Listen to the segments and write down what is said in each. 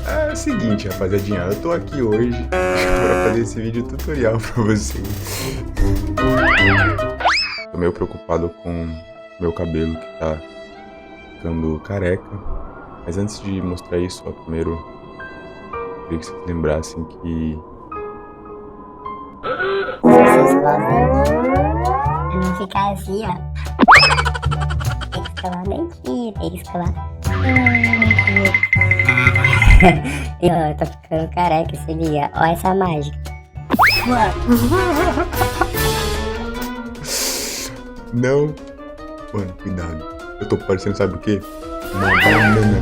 É o seguinte, rapaziadinha, eu tô aqui hoje pra fazer esse vídeo tutorial pra vocês. Tô meio preocupado com meu cabelo que tá ficando careca. Mas antes de mostrar isso, ó, primeiro eu queria que vocês lembrassem que... Você escovar o dente e não ficar assim, ó. Tem que escovar o dentinho, tem que escovar. E ó, eu tô ficando careca, se liga. Ó essa mágica. Não, mano, cuidado. Eu tô parecendo, sabe o quê? Uma banana.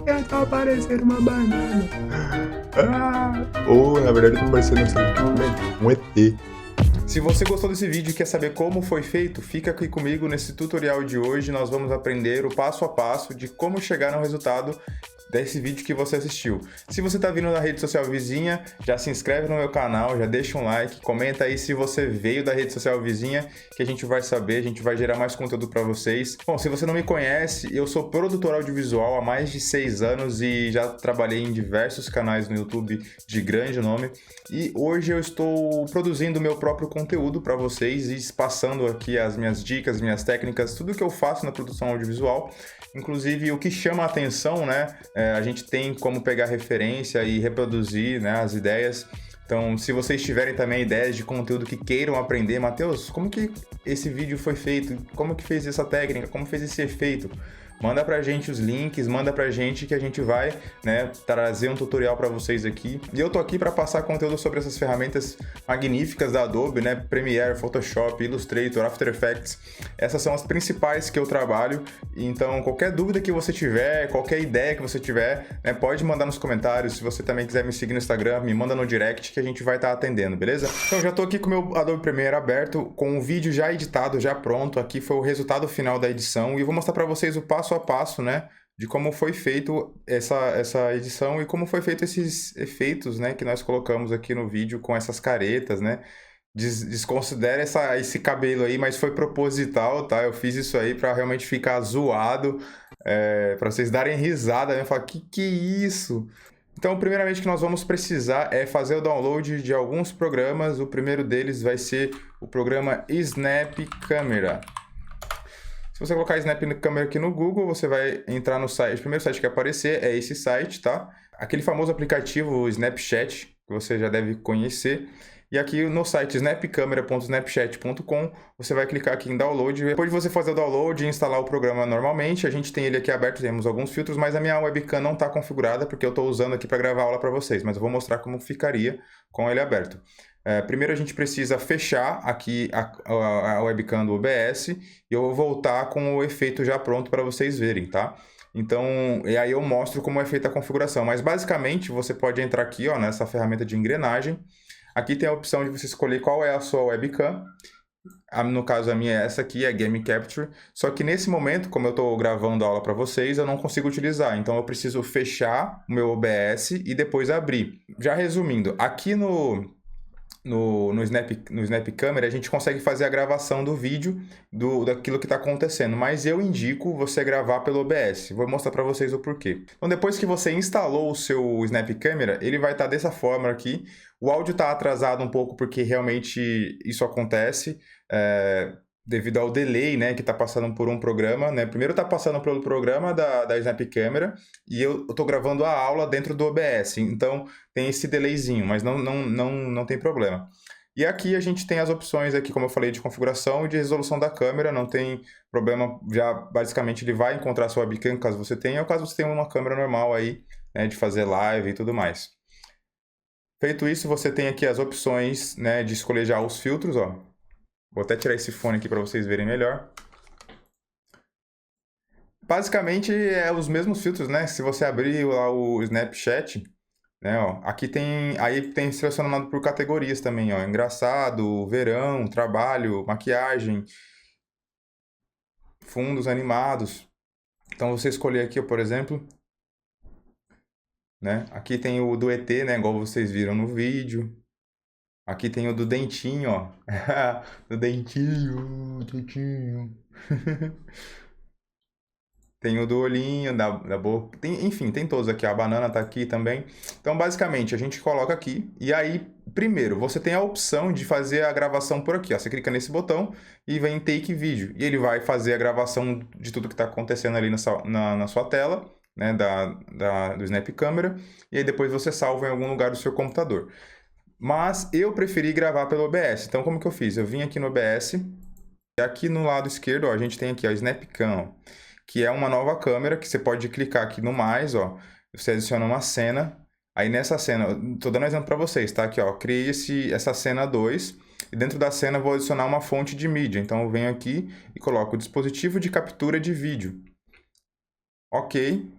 Eu tô parecendo uma banana. Ou, na verdade, eu tô parecendo, sabe o quê também? Um ET. Se você gostou desse vídeo e quer saber como foi feito, fica aqui comigo nesse tutorial de hoje. Nós vamos aprender o passo a passo de como chegar no resultado desse vídeo que você assistiu. Se você está vindo da rede social vizinha, já se inscreve no meu canal, já deixa um like, comenta aí se você veio da rede social vizinha, que a gente vai saber, a gente vai gerar mais conteúdo para vocês. Bom, se você não me conhece, eu sou produtor audiovisual há mais de 6 anos e já trabalhei em diversos canais no YouTube de grande nome. E hoje eu estou produzindo o meu próprio conteúdo para vocês e passando aqui as minhas dicas, minhas técnicas, tudo que eu faço na produção audiovisual. Inclusive, o que chama a atenção, né? A gente tem como pegar referência e reproduzir, né, as ideias. Então, se vocês tiverem também ideias de conteúdo que queiram aprender, Matheus, como que esse vídeo foi feito? Como que fez essa técnica? Como fez esse efeito? Manda pra gente os links, manda pra gente que a gente vai, né, trazer um tutorial pra vocês aqui. E eu tô aqui para passar conteúdo sobre essas ferramentas magníficas da Adobe, né, Premiere, Photoshop, Illustrator, After Effects. Essas são as principais que eu trabalho. Então, qualquer dúvida que você tiver, qualquer ideia que você tiver, né, pode mandar nos comentários. Se você também quiser me seguir no Instagram, me manda no direct que a gente vai estar atendendo, beleza? Então, já tô aqui com o meu Adobe Premiere aberto, com o vídeo já editado, já pronto. Aqui foi o resultado final da edição e eu vou mostrar para vocês o passo a passo, né, de como foi feito essa edição e como foi feito esses efeitos, né, que nós colocamos aqui no vídeo com essas caretas, né. Desconsidera esse cabelo aí, mas foi proposital, tá? Eu fiz isso aí para realmente ficar zoado, para vocês darem risada, né, falar, que é isso? Então, primeiramente, o que nós vamos precisar é fazer o download de alguns programas. O primeiro deles vai ser o programa Snap Camera. Se você colocar Snap Camera aqui no Google, você vai entrar no site. O primeiro site que aparecer é esse site, tá? Aquele famoso aplicativo, o Snapchat, que você já deve conhecer. E aqui no site snapcamera.snapchat.com, você vai clicar aqui em download. Depois de você fazer o download e instalar o programa normalmente, a gente tem ele aqui aberto, temos alguns filtros, mas a minha webcam não está configurada porque eu estou usando aqui para gravar aula para vocês, mas eu vou mostrar como ficaria com ele aberto. Primeiro a gente precisa fechar aqui a webcam do OBS e eu vou voltar com o efeito já pronto para vocês verem, tá? Então, e aí eu mostro como é feita a configuração, mas basicamente você pode entrar aqui, ó, nessa ferramenta de engrenagem. Aqui tem a opção de você escolher qual é a sua webcam. No caso, a minha é essa aqui, é Game Capture. Só que nesse momento, como eu estou gravando a aula para vocês, eu não consigo utilizar. Então eu preciso fechar o meu OBS e depois abrir. Já resumindo, aqui no Snap Camera, a gente consegue fazer a gravação do vídeo daquilo que está acontecendo, mas eu indico você gravar pelo OBS. Vou mostrar para vocês o porquê. Então, depois que você instalou o seu Snap Camera, ele vai estar dessa forma aqui. O áudio está atrasado um pouco porque realmente isso acontece. Devido ao delay, né, que está passando por um programa, né? Primeiro está passando pelo programa da Snap Camera e eu estou gravando a aula dentro do OBS, então tem esse delayzinho, mas não tem problema. E aqui a gente tem as opções aqui, como eu falei, de configuração e de resolução da câmera, não tem problema, já basicamente ele vai encontrar a sua webcam caso você tenha, ou caso você tenha uma câmera normal aí, né, de fazer live e tudo mais. Feito isso, você tem aqui as opções, né, de escolher já os filtros, ó. Vou até tirar esse fone aqui para vocês verem melhor. Basicamente, é os mesmos filtros, né? Se você abrir lá o Snapchat, né, ó, aqui aí tem selecionado por categorias também, ó. Engraçado, verão, trabalho, maquiagem, fundos animados. Então, você escolher aqui, ó, por exemplo, né? Aqui tem o do ET, né? Igual vocês viram no vídeo. Aqui tem o do dentinho, ó. Do dentinho, dentinho. Tem o do olhinho, da boca, enfim, tem todos aqui. A banana tá aqui também. Então, basicamente, a gente coloca aqui. E aí, primeiro, você tem a opção de fazer a gravação por aqui, ó. Você clica nesse botão e vem em Take Video. E ele vai fazer a gravação de tudo que está acontecendo ali na sua tela, né, do Snap Camera. E aí depois você salva em algum lugar do seu computador. Mas eu preferi gravar pelo OBS. Então, como que eu fiz? Eu vim aqui no OBS. E aqui no lado esquerdo, ó, a gente tem aqui ó, SnapCam, ó, que é uma nova câmera que você pode clicar aqui no mais, ó, você adiciona uma cena. Aí nessa cena, tô dando um exemplo para vocês, tá? Aqui, ó, criei essa cena 2 e dentro da cena eu vou adicionar uma fonte de mídia. Então eu venho aqui e coloco dispositivo de captura de vídeo. Ok,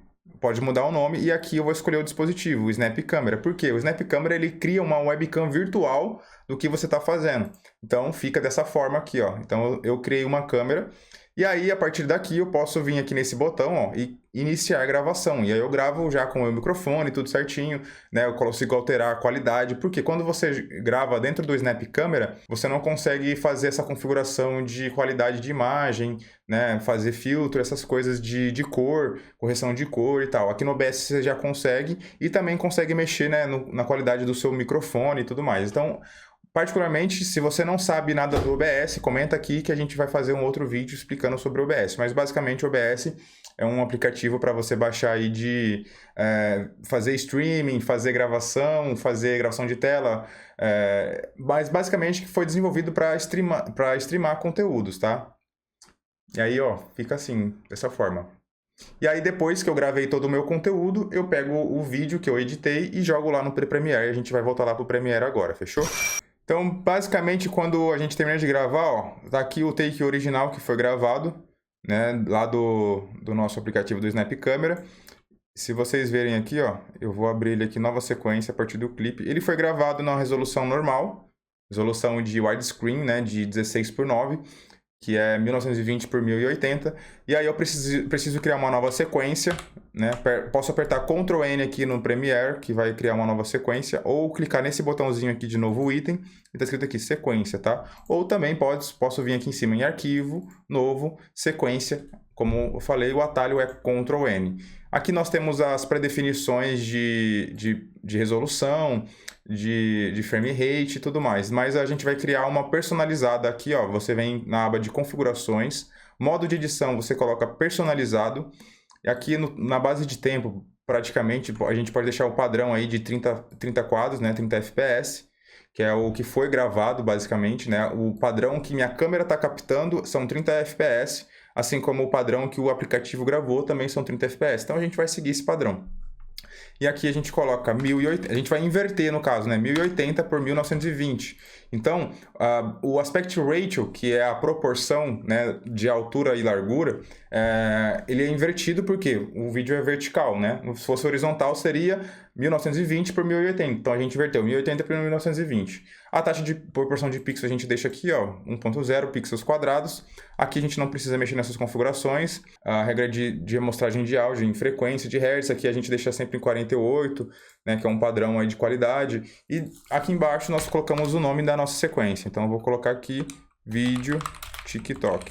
pode mudar o nome e aqui eu vou escolher o dispositivo, o Snap Camera. Por quê? O Snap Camera ele cria uma webcam virtual do que você está fazendo. Então fica dessa forma aqui, ó. Então eu criei uma câmera. E aí, a partir daqui, eu posso vir aqui nesse botão, ó, e iniciar a gravação. E aí eu gravo já com o meu microfone, tudo certinho, né? Eu consigo alterar a qualidade, porque quando você grava dentro do Snap Camera, você não consegue fazer essa configuração de qualidade de imagem, né? Fazer filtro, essas coisas de cor, correção de cor e tal. Aqui no OBS você já consegue e também consegue mexer, né, na qualidade do seu microfone e tudo mais. Então, particularmente, se você não sabe nada do OBS, comenta aqui que a gente vai fazer um outro vídeo explicando sobre o OBS. Mas basicamente o OBS é um aplicativo para você baixar aí de fazer streaming, fazer gravação de tela. Mas basicamente foi desenvolvido para streamar conteúdos, tá? E aí, ó, fica assim, dessa forma. E aí depois que eu gravei todo o meu conteúdo, eu pego o vídeo que eu editei e jogo lá no Premiere. A gente vai voltar lá pro Premiere agora, fechou? Então, basicamente, quando a gente termina de gravar, ó, tá aqui o take original que foi gravado, né, lá do nosso aplicativo do Snap Camera. Se vocês verem aqui, ó, eu vou abrir ele aqui, nova sequência a partir do clipe. Ele foi gravado na resolução normal, resolução de widescreen, né, de 16:9, que é 1920 por 1080. E aí eu preciso criar uma nova sequência, né? Posso apertar Ctrl N aqui no Premiere, que vai criar uma nova sequência, ou clicar nesse botãozinho aqui de novo item, e tá escrito aqui sequência, tá? Ou também posso vir aqui em cima em arquivo, novo, sequência. Como eu falei, o atalho é Ctrl N. Aqui nós temos as pré-definições de resolução, de frame rate e tudo mais. Mas a gente vai criar uma personalizada aqui, ó. Você vem na aba de configurações, modo de edição, você coloca personalizado. E aqui na base de tempo, praticamente, a gente pode deixar o padrão aí de 30 quadros, né? 30 FPS, que é o que foi gravado, basicamente, né? O padrão que minha câmera está captando são 30 FPS, assim como o padrão que o aplicativo gravou também são 30 FPS. Então a gente vai seguir esse padrão. E aqui a gente coloca 1080, a gente vai inverter no caso, né? 1080 por 1920. Então, o aspect ratio, que é a proporção, né, de altura e largura, ele é invertido porque o vídeo é vertical, né? Se fosse horizontal seria 1920 por 1080. Então a gente inverteu 1080 por 1920. A taxa de proporção de pixels a gente deixa aqui, ó, 1.0 pixels quadrados. Aqui a gente não precisa mexer nessas configurações. A regra de amostragem de áudio em frequência de hertz, aqui a gente deixa sempre em 48, né, que é um padrão aí de qualidade. E aqui embaixo nós colocamos o nome da nossa sequência. Então eu vou colocar aqui vídeo TikTok.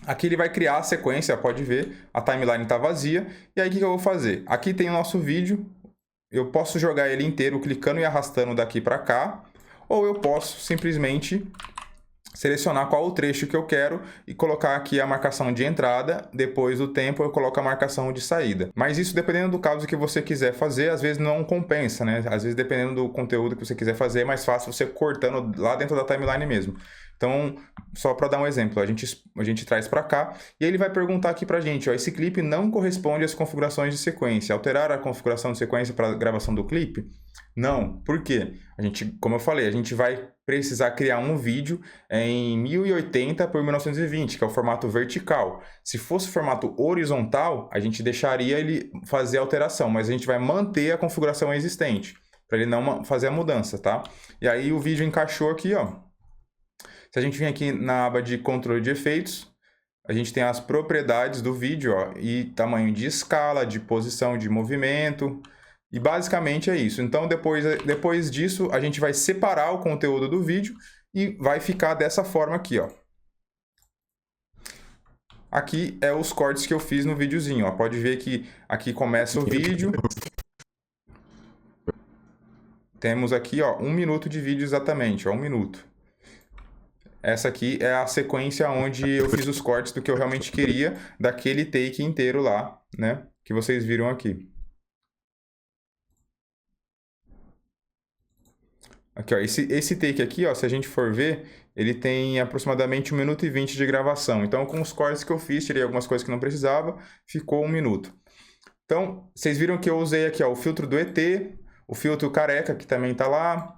Aqui ele vai criar a sequência, pode ver, a timeline está vazia. E aí o que eu vou fazer? Aqui tem o nosso vídeo, eu posso jogar ele inteiro clicando e arrastando daqui para cá, ou eu posso simplesmente selecionar qual o trecho que eu quero e colocar aqui a marcação de entrada, depois do tempo eu coloco a marcação de saída. Mas isso dependendo do caso que você quiser fazer, às vezes não compensa, né? Às vezes dependendo do conteúdo que você quiser fazer, é mais fácil você cortando lá dentro da timeline mesmo. Então, só para dar um exemplo, a gente traz para cá e ele vai perguntar aqui para a gente, ó, esse clipe não corresponde às configurações de sequência. Alterar a configuração de sequência para a gravação do clipe? Não. Por quê? Como eu falei, a gente vai precisar criar um vídeo em 1080 por 1920, que é o formato vertical. Se fosse formato horizontal, a gente deixaria ele fazer a alteração, mas a gente vai manter a configuração existente, para ele não fazer a mudança, tá? E aí o vídeo encaixou aqui, ó. Se a gente vir aqui na aba de controle de efeitos, a gente tem as propriedades do vídeo, ó, e tamanho de escala, de posição, de movimento, e basicamente é isso. Então, depois disso, a gente vai separar o conteúdo do vídeo e vai ficar dessa forma aqui, ó. Aqui é os cortes que eu fiz no videozinho, ó. Pode ver que aqui começa o vídeo. Temos aqui, ó, 1 minuto de vídeo exatamente, ó, 1 minuto. Essa aqui é a sequência onde eu fiz os cortes do que eu realmente queria, daquele take inteiro lá, né, que vocês viram aqui. Aqui, ó, esse take aqui, ó, se a gente for ver, ele tem aproximadamente 1 minuto e 20 de gravação. Então, com os cortes que eu fiz, tirei algumas coisas que não precisava, ficou 1 minuto. Então, vocês viram que eu usei aqui, ó, o filtro do ET, o filtro careca, que também tá lá,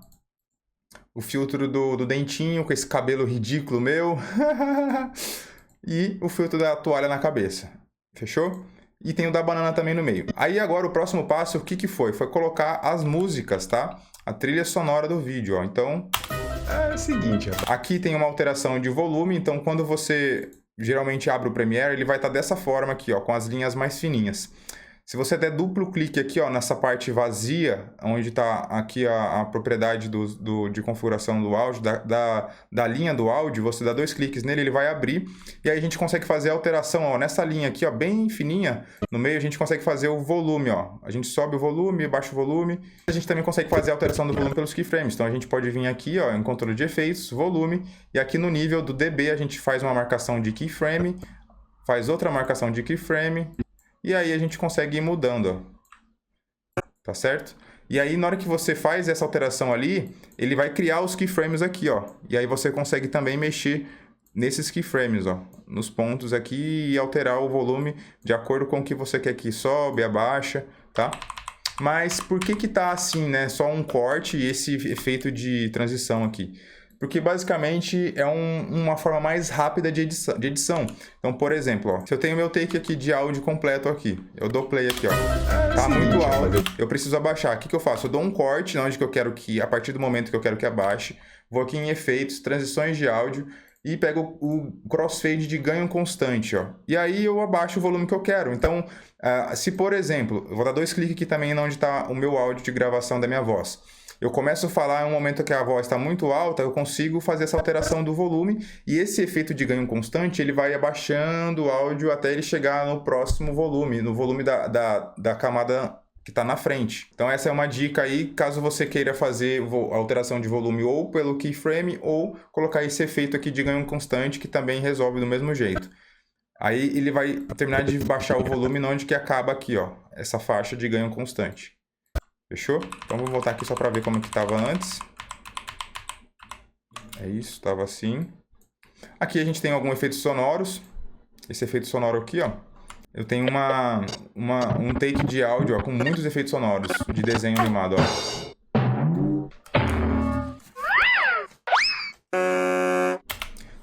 o filtro do dentinho, com esse cabelo ridículo meu, e o filtro da toalha na cabeça. Fechou? E tem o da banana também no meio. Aí agora o próximo passo, o que que foi? Foi colocar as músicas, tá? A trilha sonora do vídeo, ó. Então, é o seguinte, ó. Aqui tem uma alteração de volume, então quando você geralmente abre o Premiere, ele vai estar dessa forma aqui, ó, com as linhas mais fininhas. Se você der duplo clique aqui, ó, nessa parte vazia, onde está aqui a propriedade de configuração do áudio, da linha do áudio, você dá 2 cliques nele, ele vai abrir, e aí a gente consegue fazer a alteração, ó, nessa linha aqui, ó, bem fininha, no meio a gente consegue fazer o volume, ó. A gente sobe o volume, baixa o volume, a gente também consegue fazer a alteração do volume pelos keyframes, então a gente pode vir aqui, ó, em controle de efeitos, volume, e aqui no nível do dB a gente faz uma marcação de keyframe, faz outra marcação de keyframe, e aí a gente consegue ir mudando, ó. Tá certo? E aí na hora que você faz essa alteração ali, ele vai criar os keyframes aqui, ó. E aí você consegue também mexer nesses keyframes, ó, nos pontos aqui e alterar o volume de acordo com o que você quer que sobe, abaixa, tá? Mas por que que tá assim, né? Só um corte e esse efeito de transição aqui? Porque basicamente é uma forma mais rápida de edição. Então, por exemplo, ó, se eu tenho meu take aqui de áudio completo aqui, eu dou play aqui, ó. Tá muito alto, eu preciso abaixar. O que que eu faço? Eu dou um corte onde que eu quero que, a partir do momento que eu quero que abaixe, vou aqui em efeitos, transições de áudio e pego o crossfade de ganho constante, ó. E aí eu abaixo o volume que eu quero. Então, se por exemplo, eu vou dar 2 cliques aqui também onde está o meu áudio de gravação da minha voz. Eu começo a falar em um momento que a voz está muito alta, eu consigo fazer essa alteração do volume e esse efeito de ganho constante, ele vai abaixando o áudio até ele chegar no próximo volume, no volume da camada que está na frente. Então essa é uma dica aí, caso você queira fazer a alteração de volume ou pelo keyframe ou colocar esse efeito aqui de ganho constante que também resolve do mesmo jeito. Aí ele vai terminar de baixar o volume onde que acaba aqui, ó, essa faixa de ganho constante. Fechou? Então vou voltar aqui só para ver como que estava antes. É isso, estava assim. Aqui a gente tem alguns efeitos sonoros. Esse efeito sonoro aqui, ó. Eu tenho um take de áudio, ó, com muitos efeitos sonoros de desenho animado, ó.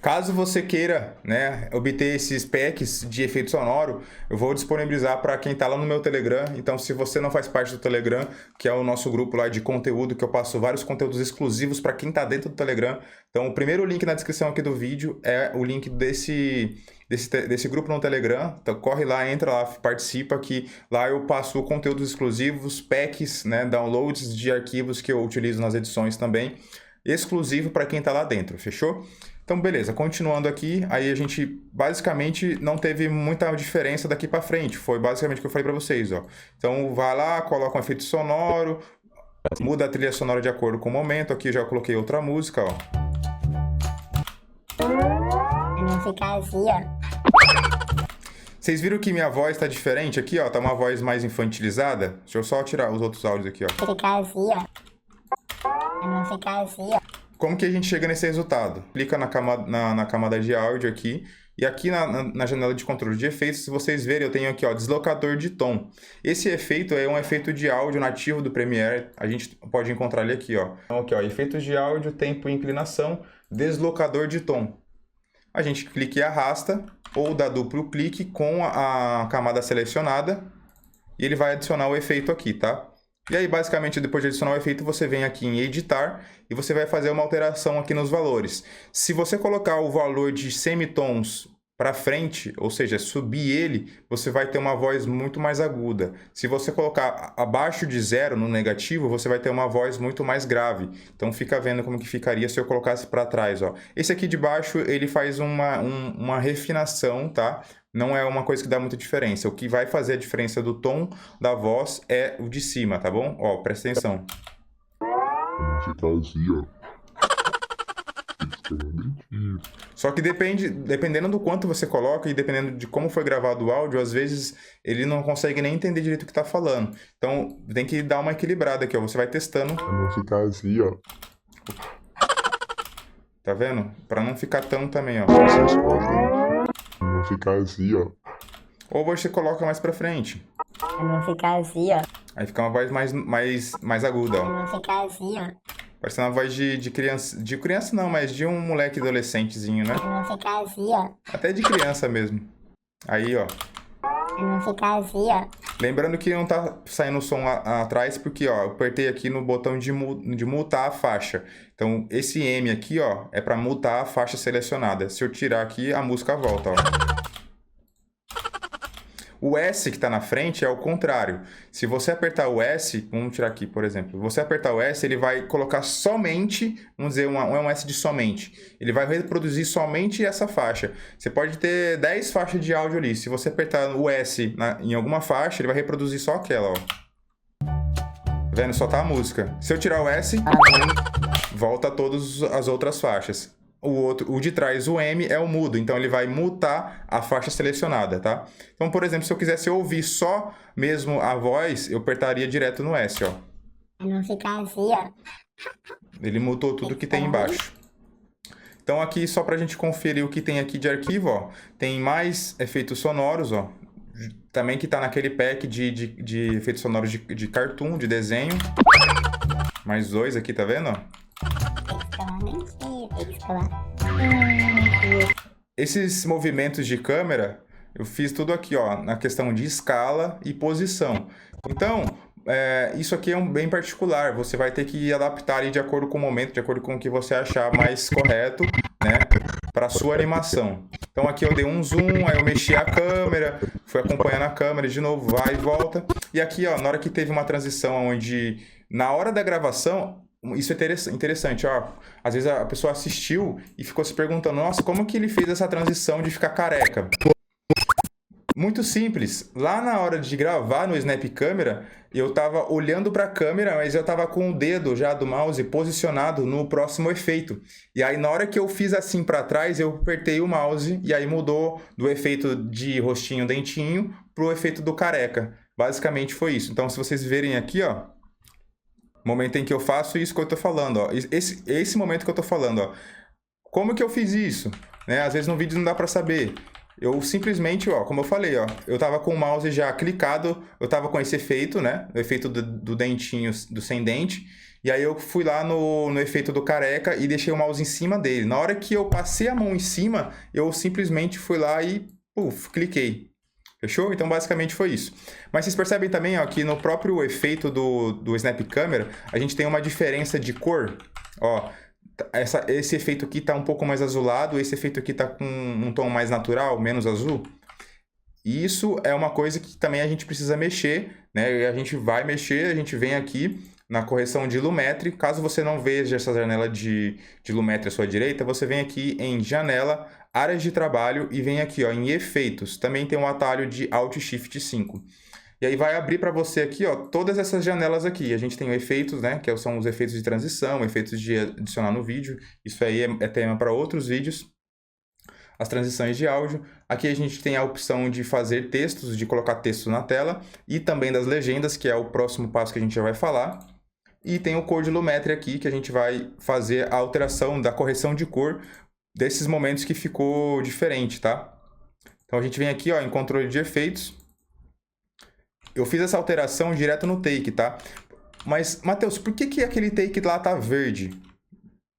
Caso você queira, né, obter esses packs de efeito sonoro, eu vou disponibilizar para quem está lá no meu Telegram. Então, se você não faz parte do Telegram, que é o nosso grupo lá de conteúdo, que eu passo vários conteúdos exclusivos para quem está dentro do Telegram. Então, o primeiro link na descrição aqui do vídeo é o link desse grupo no Telegram. Então, corre lá, entra lá, participa, que lá eu passo conteúdos exclusivos, packs, né, downloads de arquivos que eu utilizo nas edições também, exclusivo para quem está lá dentro, fechou? Então, beleza, continuando aqui, aí a gente basicamente não teve muita diferença daqui para frente, foi basicamente o que eu falei para vocês, ó. Então, vai lá, coloca um efeito sonoro, muda a trilha sonora de acordo com o momento, aqui eu já coloquei outra música, ó. Pra não ficar assim, ó. Vocês viram que minha voz tá diferente aqui, ó, tá uma voz mais infantilizada? Deixa eu só tirar os outros áudios aqui, ó. Ficar assim, ó. Pra não ficar assim, ó. Como que a gente chega nesse resultado? Clica na camada de áudio aqui, e aqui na janela de controle de efeitos, se vocês verem, eu tenho aqui, ó, deslocador de tom. Esse efeito é um efeito de áudio nativo do Premiere, a gente pode encontrar ele aqui, ó. Então aqui, ó, efeitos de áudio, tempo e inclinação, deslocador de tom. A gente clica e arrasta, ou dá duplo clique com a camada selecionada, e ele vai adicionar o efeito aqui, tá? E aí, basicamente, depois de adicionar o efeito, você vem aqui em editar e você vai fazer uma alteração aqui nos valores. Se você colocar o valor de semitons para frente, ou seja, subir ele, você vai ter uma voz muito mais aguda. Se você colocar abaixo de 0 no negativo, você vai ter uma voz muito mais grave. Então fica vendo como que ficaria se eu colocasse para trás, ó. Esse aqui de baixo, ele faz uma refinação, tá? Não é uma coisa que dá muita diferença. O que vai fazer a diferença do tom da voz é o de cima, tá bom? Ó, presta atenção. Fica assim, ó. Só que dependendo do quanto você coloca e dependendo de como foi gravado o áudio, às vezes ele não consegue nem entender direito o que tá falando. Então tem que dar uma equilibrada aqui, ó. Você vai testando. Pra não ficar assim, ó. Tá vendo? Pra não ficar tão também, ó. Vocês podem não ficar assim, ó. Ou você coloca mais pra frente. Pra não ficar assim, ó. Aí fica uma voz mais aguda, Pra ó. não ficar assim, ó. Parece uma voz de criança. De criança não, mas de um moleque adolescentezinho, né? Pra não ficar assim, ó. Até de criança mesmo. Aí, ó. Pra não ficar assim, ó. Lembrando que não tá saindo o som atrás, porque, ó, eu apertei aqui no botão de mutar a faixa. Então, esse M aqui, ó, é pra mutar a faixa selecionada. Se eu tirar aqui, a música volta, ó. O S que tá na frente é o contrário. Se você apertar o S, vamos tirar aqui, por exemplo. Você apertar o S, ele vai colocar somente, vamos dizer, um S de somente. Ele vai reproduzir somente essa faixa. Você pode ter 10 faixas de áudio ali. Se você apertar o S em alguma faixa, ele vai reproduzir só aquela, ó. Tá vendo? Só tá a música. Se eu tirar o S, volta todas as outras faixas. O de trás, o M, é o mudo, então ele vai mutar a faixa selecionada, tá? Então, por exemplo, se eu quisesse ouvir só mesmo a voz, eu apertaria direto no S, ó. Pra não ficar assim, ó. Ele mutou tudo que tem embaixo. Então, aqui, só pra gente conferir o que tem aqui de arquivo, ó, tem mais efeitos sonoros, ó. Também que tá naquele pack de efeitos sonoros de cartoon, de desenho. Mais 2 aqui, tá vendo, ó? Tem que escolar. Esses movimentos de câmera, eu fiz tudo aqui, ó, na questão de escala e posição. Então, isso aqui é bem particular. Você vai ter que adaptar ali de acordo com o momento, de acordo com o que você achar mais correto, né, para sua animação. Então aqui eu dei um zoom, aí eu mexi a câmera, fui acompanhando a câmera de novo, vai e volta. E aqui, ó, na hora que teve uma transição onde, na hora da gravação, isso é interessante, ó. Às vezes a pessoa assistiu e ficou se perguntando, nossa, como que ele fez essa transição de ficar careca? Muito simples. Lá na hora de gravar no Snap Camera, eu tava olhando para a câmera, mas eu tava com o dedo já do mouse posicionado no próximo efeito. E aí na hora que eu fiz assim para trás, eu apertei o mouse e aí mudou do efeito de rostinho dentinho pro efeito do careca. Basicamente foi isso. Então se vocês verem aqui, ó, momento em que eu faço isso que eu tô falando, ó. Esse momento que eu tô falando, ó. Como que eu fiz isso? Né? Às vezes no vídeo não dá para saber. Eu simplesmente, ó, como eu falei, ó, eu tava com o mouse já clicado, eu tava com esse efeito, né? O efeito do dentinho, do sem dente. E aí eu fui lá no efeito do careca e deixei o mouse em cima dele. Na hora que eu passei a mão em cima, eu simplesmente fui lá e, cliquei. Fechou? Então, basicamente foi isso. Mas vocês percebem também, ó, que no próprio efeito do Snap Camera, a gente tem uma diferença de cor. Ó, esse efeito aqui tá um pouco mais azulado, esse efeito aqui tá com um tom mais natural, menos azul. E isso é uma coisa que também a gente precisa mexer, né? E a gente vai mexer, a gente vem aqui na correção de Lumetri. Caso você não veja essa janela de Lumetri à sua direita, você vem aqui em Janela, Áreas de Trabalho e vem aqui, ó, em Efeitos. Também tem um atalho de Alt Shift 5. E aí vai abrir para você aqui, ó, todas essas janelas aqui. A gente tem efeitos, né, que são os efeitos de transição, efeitos de adicionar no vídeo. Isso aí é tema para outros vídeos. As transições de áudio. Aqui a gente tem a opção de fazer textos, de colocar texto na tela. E também das legendas, que é o próximo passo que a gente já vai falar. E tem o Cor de Lumetri aqui, que a gente vai fazer a alteração da correção de cor desses momentos que ficou diferente, tá? Então a gente vem aqui, ó, em controle de efeitos. Eu fiz essa alteração direto no take, tá? Mas, Matheus, por que aquele take lá tá verde?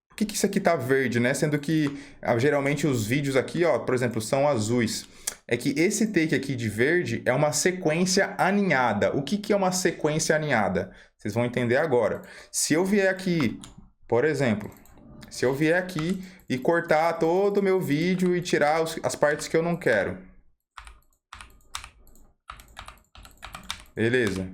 Por que isso aqui tá verde, né? Sendo que, geralmente, os vídeos aqui, ó, por exemplo, são azuis. É que esse take aqui de verde é uma sequência aninhada. O que é uma sequência aninhada? Vocês vão entender agora. Se eu vier aqui, por exemplo, Se eu vier aqui e cortar todo o meu vídeo e tirar as partes que eu não quero. Beleza.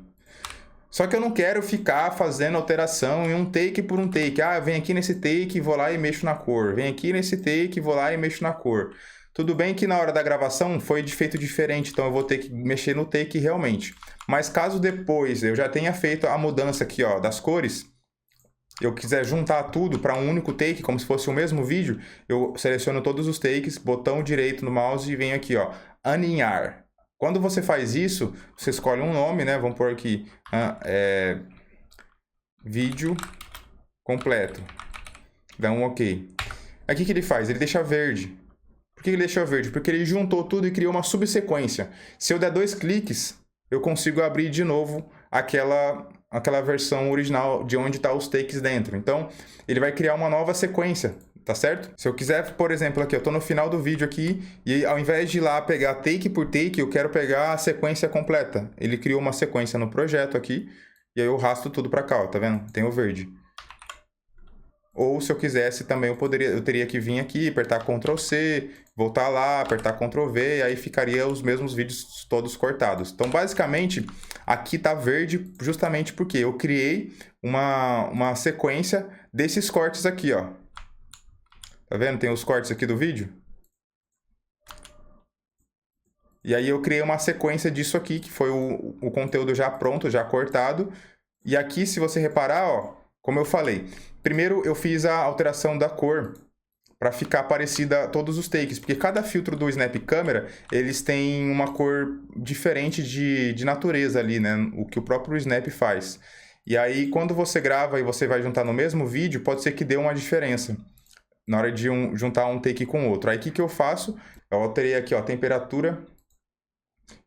Só que eu não quero ficar fazendo alteração em um take por um take. Ah, vem aqui nesse take, vou lá e mexo na cor. Vem aqui nesse take, vou lá e mexo na cor. Tudo bem que na hora da gravação foi de feito diferente, então eu vou ter que mexer no take realmente. Mas caso depois eu já tenha feito a mudança aqui, ó, das cores, eu quiser juntar tudo para um único take, como se fosse o mesmo vídeo, eu seleciono todos os takes, botão direito no mouse e venho aqui, ó, aninhar. Quando você faz isso, você escolhe um nome, né? Vamos pôr aqui, vídeo completo. Dá um OK. Aqui o que ele faz? Ele deixa verde. Por que ele deixou verde? Porque ele juntou tudo e criou uma subsequência. Se eu der 2 cliques, eu consigo abrir de novo aquela versão original de onde estão os takes dentro. Então, ele vai criar uma nova sequência, tá certo? Se eu quiser, por exemplo, aqui, eu tô no final do vídeo aqui, e ao invés de ir lá pegar take por take, eu quero pegar a sequência completa. Ele criou uma sequência no projeto aqui, e aí eu arrasto tudo para cá, ó, tá vendo? Tem o verde. Ou se eu quisesse também eu teria que vir aqui, apertar Ctrl C, voltar lá, apertar Ctrl V, e aí ficaria os mesmos vídeos todos cortados. Então, basicamente, aqui tá verde justamente porque eu criei uma sequência desses cortes aqui, ó. Tá vendo? Tem os cortes aqui do vídeo. E aí eu criei uma sequência disso aqui, que foi o conteúdo já pronto, já cortado. E aqui, se você reparar, ó, como eu falei, primeiro eu fiz a alteração da cor para ficar parecida a todos os takes, porque cada filtro do Snap Camera, eles têm uma cor diferente de natureza ali, né? O que o próprio Snap faz. E aí, quando você grava e você vai juntar no mesmo vídeo, pode ser que dê uma diferença na hora de juntar um take com o outro. Aí, o que eu faço? Eu alterei aqui, ó, a temperatura.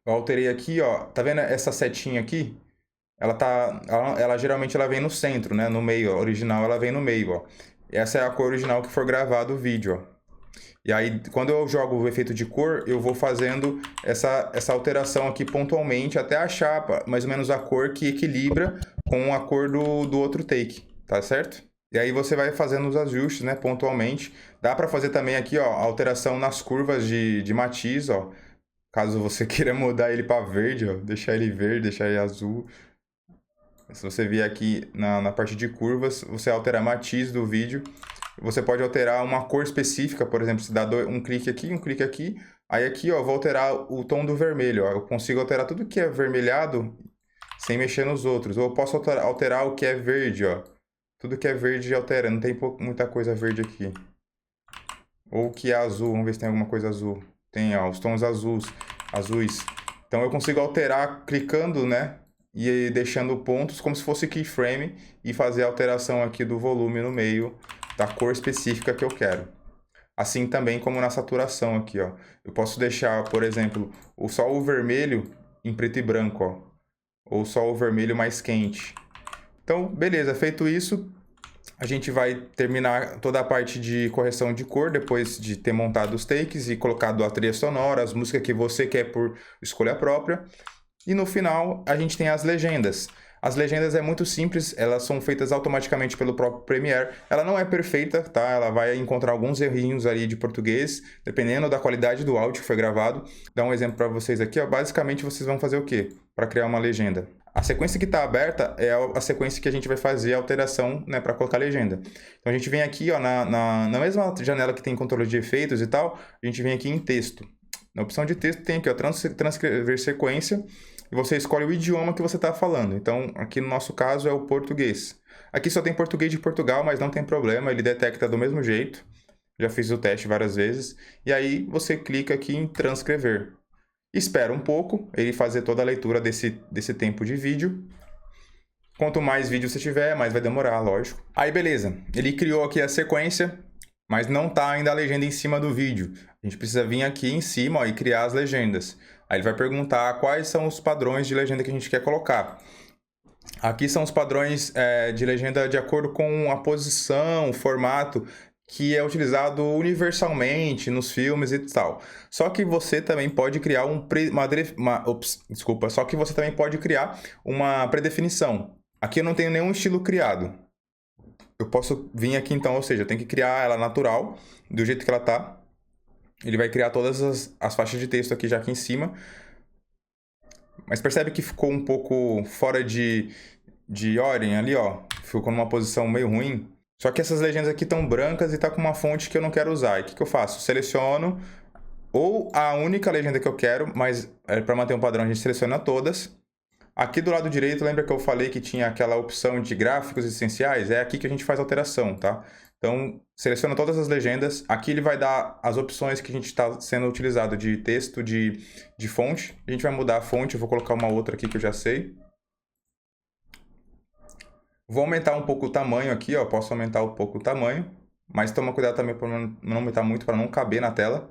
Eu alterei aqui, ó, tá vendo essa setinha aqui? Ela geralmente ela vem no centro, né? No meio, ó. Original ela vem no meio, ó. Essa é a cor original que for gravado o vídeo, ó. E aí, quando eu jogo o efeito de cor, eu vou fazendo essa alteração aqui pontualmente até achar mais ou menos a cor que equilibra com a cor do outro take, tá certo? E aí você vai fazendo os ajustes, né, pontualmente. Dá para fazer também aqui, ó, alteração nas curvas de matiz, ó. Caso você queira mudar ele para verde, ó, deixar ele verde, deixar ele azul. Se você vier aqui na parte de curvas, você altera matiz do vídeo. Você pode alterar uma cor específica, por exemplo, se dá um clique aqui. Aí aqui, ó, vou alterar o tom do vermelho, ó. Eu consigo alterar tudo que é vermelhado sem mexer nos outros. Ou eu posso alterar o que é verde, ó. Tudo que é verde já altera, não tem muita coisa verde aqui. Ou o que é azul, vamos ver se tem alguma coisa azul. Tem, ó, os tons azuis. Então eu consigo alterar clicando, né? E deixando pontos como se fosse keyframe e fazer a alteração aqui do volume no meio da cor específica que eu quero. Assim também como na saturação aqui, ó. Eu posso deixar, por exemplo, só o vermelho em preto e branco, ó. Ou só o vermelho mais quente. Então, beleza, feito isso, a gente vai terminar toda a parte de correção de cor, depois de ter montado os takes e colocado a trilha sonora, as músicas que você quer por escolha própria. E no final, a gente tem as legendas. As legendas é muito simples, elas são feitas automaticamente pelo próprio Premiere. Ela não é perfeita, tá? Ela vai encontrar alguns errinhos ali de português, dependendo da qualidade do áudio que foi gravado. Dá um exemplo para vocês aqui, ó. Basicamente, vocês vão fazer o quê? Para criar uma legenda. A sequência que está aberta é a sequência que a gente vai fazer a alteração, né, para colocar legenda. Então, a gente vem aqui, ó, na mesma janela que tem controle de efeitos e tal, a gente vem aqui em texto. Na opção de texto tem aqui, ó, transcrever sequência, e você escolhe o idioma que você está falando. Então, aqui no nosso caso é o português. Aqui só tem português de Portugal, mas não tem problema, ele detecta do mesmo jeito. Já fiz o teste várias vezes. E aí você clica aqui em transcrever. Espera um pouco, ele fazer toda a leitura desse tempo de vídeo. Quanto mais vídeo você tiver, mais vai demorar, lógico. Aí beleza, ele criou aqui a sequência, mas não está ainda a legenda em cima do vídeo. A gente precisa vir aqui em cima, ó, e criar as legendas. Aí ele vai perguntar quais são os padrões de legenda que a gente quer colocar. Aqui são os padrões de legenda de acordo com a posição, o formato que é utilizado universalmente nos filmes e tal. Só que você também pode criar só que você também pode criar uma predefinição. Aqui eu não tenho nenhum estilo criado. eu posso vir aqui então, ou seja, eu tenho que criar ela natural, do jeito que ela tá. Ele vai criar todas as faixas de texto aqui já aqui em cima. Mas percebe que ficou um pouco fora de ordem ali, ó. Ficou numa posição meio ruim. Só que essas legendas aqui estão brancas e tá com uma fonte que eu não quero usar. E o que eu faço? Seleciono ou a única legenda que eu quero, mas para manter um padrão a gente seleciona todas. Aqui do lado direito, lembra que eu falei que tinha aquela opção de gráficos essenciais? É aqui que a gente faz alteração, tá? Então, seleciona todas as legendas. Aqui ele vai dar as opções que a gente está sendo utilizado de texto, de fonte. A gente vai mudar a fonte, eu vou colocar uma outra aqui que eu já sei. Vou aumentar um pouco o tamanho aqui, ó. Posso aumentar um pouco o tamanho, mas toma cuidado também para não aumentar muito, para não caber na tela.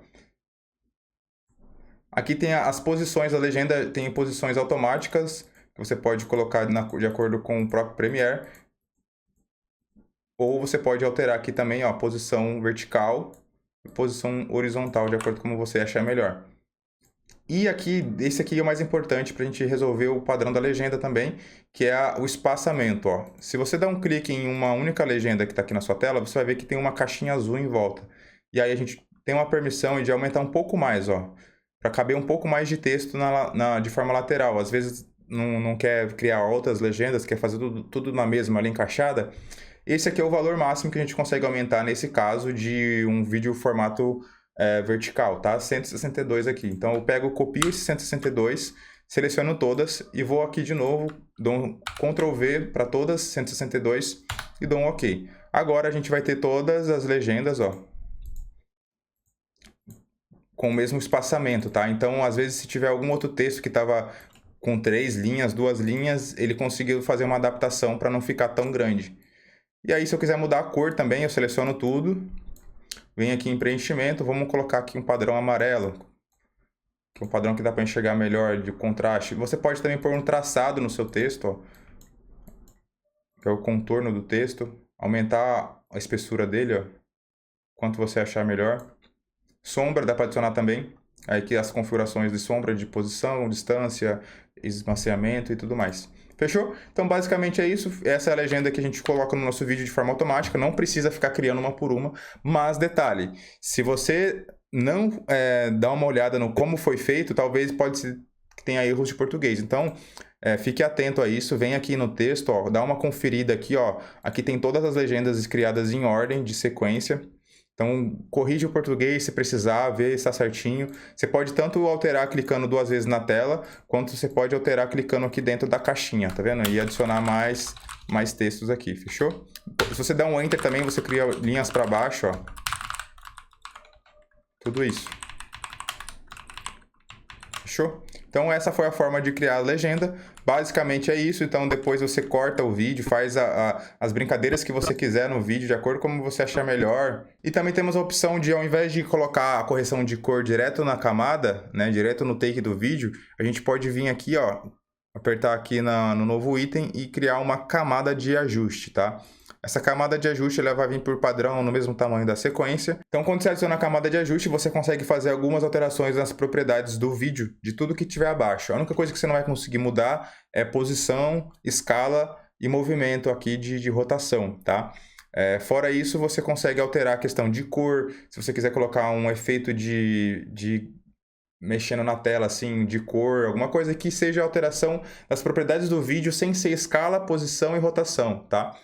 Aqui tem as posições da legenda, tem posições automáticas, que você pode colocar de acordo com o próprio Premiere. Ou você pode alterar aqui também, ó, posição vertical e posição horizontal, de acordo com como você achar melhor. E aqui, esse aqui é o mais importante para a gente resolver o padrão da legenda também, que é o espaçamento, ó. Se você dá um clique em uma única legenda que está aqui na sua tela, você vai ver que tem uma caixinha azul em volta. E aí a gente tem uma permissão de aumentar um pouco mais, ó, para caber um pouco mais de texto de forma lateral. Às vezes não quer criar outras legendas, quer fazer tudo na mesma, ali encaixada. Esse aqui é o valor máximo que a gente consegue aumentar nesse caso de um vídeo formato vertical, tá? 162 aqui. Então eu pego, copio esse 162, seleciono todas e vou aqui de novo, dou um Ctrl V para todas, 162 e dou um OK. Agora a gente vai ter todas as legendas, ó, com o mesmo espaçamento, tá? Então, às vezes, se tiver algum outro texto que estava com 3 linhas, 2 linhas, ele conseguiu fazer uma adaptação para não ficar tão grande. E aí, se eu quiser mudar a cor também, eu seleciono tudo. Venho aqui em preenchimento, vamos colocar aqui um padrão amarelo. Que é um padrão que dá para enxergar melhor de contraste. Você pode também pôr um traçado no seu texto, ó, que é o contorno do texto. Aumentar a espessura dele, ó, quanto você achar melhor. Sombra dá para adicionar também. Aí aqui as configurações de sombra, de posição, distância, esmaciamento e tudo mais. Fechou? Então, basicamente é isso. Essa é a legenda que a gente coloca no nosso vídeo de forma automática. Não precisa ficar criando uma por uma. Mas, detalhe, se você não dá uma olhada no como foi feito, talvez pode ser que tenha erros de português. Então, fique atento a isso. Vem aqui no texto, ó, dá uma conferida aqui, ó. Aqui tem todas as legendas criadas em ordem de sequência. Então, corrige o português se precisar, vê se está certinho. Você pode tanto alterar clicando 2 vezes na tela, quanto você pode alterar clicando aqui dentro da caixinha, tá vendo? E adicionar mais textos aqui, fechou? Se você der um Enter também, você cria linhas para baixo, ó. Tudo isso. Fechou? Então, essa foi a forma de criar a legenda. Basicamente é isso. Então, depois você corta o vídeo, faz as brincadeiras que você quiser no vídeo, de acordo com como você achar melhor. E também temos a opção de, ao invés de colocar a correção de cor direto na camada, né, direto no take do vídeo, a gente pode vir aqui, ó, apertar aqui no novo item e criar uma camada de ajuste, tá? Essa camada de ajuste ela vai vir por padrão no mesmo tamanho da sequência. Então, quando você adiciona a camada de ajuste, você consegue fazer algumas alterações nas propriedades do vídeo, de tudo que tiver abaixo. A única coisa que você não vai conseguir mudar é posição, escala e movimento aqui de rotação, tá? Fora isso, você consegue alterar a questão de cor. Se você quiser colocar um efeito de mexendo na tela, assim, de cor, alguma coisa que seja alteração das propriedades do vídeo sem ser escala, posição e rotação, tá?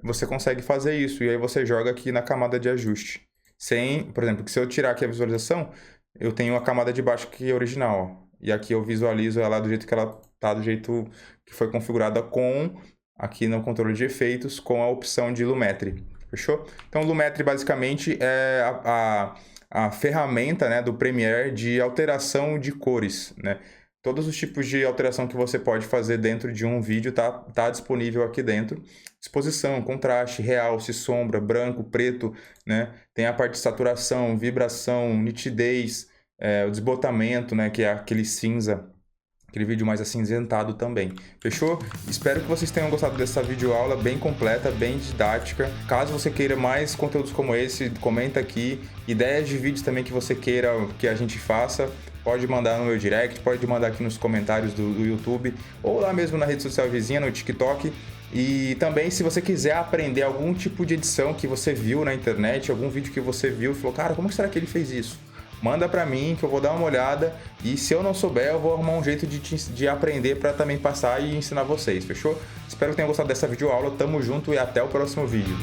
Você consegue fazer isso, e aí você joga aqui na camada de ajuste. Por exemplo, que se eu tirar aqui a visualização, eu tenho a camada de baixo que é original, ó. E aqui eu visualizo ela do jeito que ela tá, do jeito que foi configurada aqui no controle de efeitos, com a opção de Lumetri. Fechou? Então, o Lumetri basicamente é a ferramenta, né, do Premiere de alteração de cores, né? Todos os tipos de alteração que você pode fazer dentro de um vídeo tá disponível aqui dentro. Exposição, contraste, realce, sombra, branco, preto, né? Tem a parte de saturação, vibração, nitidez, o desbotamento, né? Que é aquele cinza, aquele vídeo mais acinzentado também. Fechou? Espero que vocês tenham gostado dessa videoaula bem completa, bem didática. Caso você queira mais conteúdos como esse, comenta aqui. Ideias de vídeos também que você queira que a gente faça, pode mandar no meu direct, pode mandar aqui nos comentários do YouTube, ou lá mesmo na rede social vizinha, no TikTok. E também, se você quiser aprender algum tipo de edição que você viu na internet, algum vídeo que você viu e falou, cara, como será que ele fez isso? Manda pra mim que eu vou dar uma olhada e se eu não souber, eu vou arrumar um jeito de aprender pra também passar e ensinar vocês, fechou? Espero que tenham gostado dessa videoaula, tamo junto e até o próximo vídeo.